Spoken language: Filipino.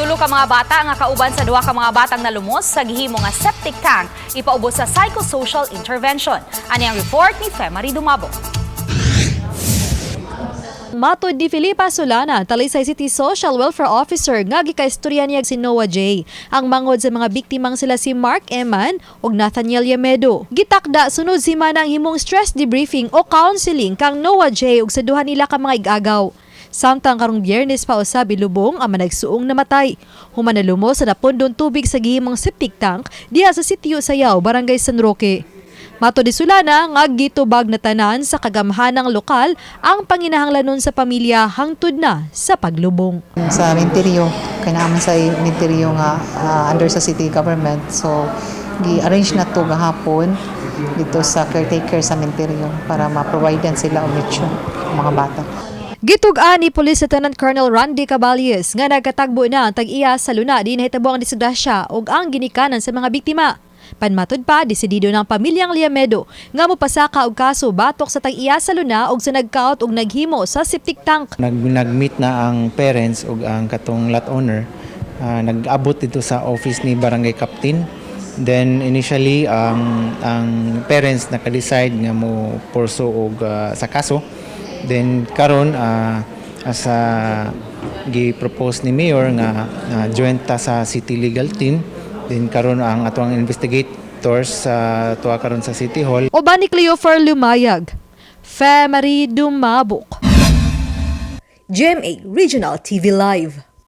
Tulo ka mga bata nga kauban sa duha ka mga batang nalumos sa gihimo nga septic tank ipaubos sa psychosocial intervention. Ani ang report ni Femari Dumabo. Matod ni Filipa Solana, Talisay City Social Welfare Officer nga gikaistorya niya si Noah J. Ang mangod sa mga biktimang sila si Mark Eman ug Nathaniel Yamedo. Gitakda sunod si manang himong stress debriefing o counseling kang Noah J ug sa duha nila ka mga igagaw. Samtang karong Biyernes pa usab ilubong ang managsuong namatay. Human nalumo sa napundong tubig sa gihimong septic tank diha sa sitio Sayaw, Barangay San Roque. Matod ni Solana nga gitubag na tanan sa kagamhanang lokal ang panginahanglanon sa pamilya hangtod na sa paglubong. Sa Minterio, kailangan sa Minterio nga under sa city government. So, gi-arrange na to gahapon dito sa caretaker sa Minterio para ma-providean sila og lechon mga bata. Gitug-an ni Police Lieutenant Colonel Randy Caballes nga nagkatagbo na ang tag-iya sa luna di nahitabo ang disgrasya ug ang ginikanan sa mga biktima. Panmatod pa, desidido ng pamilyang Liamedo nga mopasaka og kaso batok sa tag-iya sa luna ug sa nagkaot ug naghimo sa septic tank. Nag-meet na ang parents ug ang katong lot owner. Nag-abot dito sa office ni Barangay Captain. Then initially ang parents naka-decide nga mo pursue og sa kaso. Then karon as gi-propose ni Mayor nga joint ta sa city legal team. Then karon ang atong investigators sa tuwa karon sa City Hall. Oban ni Cleofer Lumayag, Femari Dumabok. GMA Regional TV Live.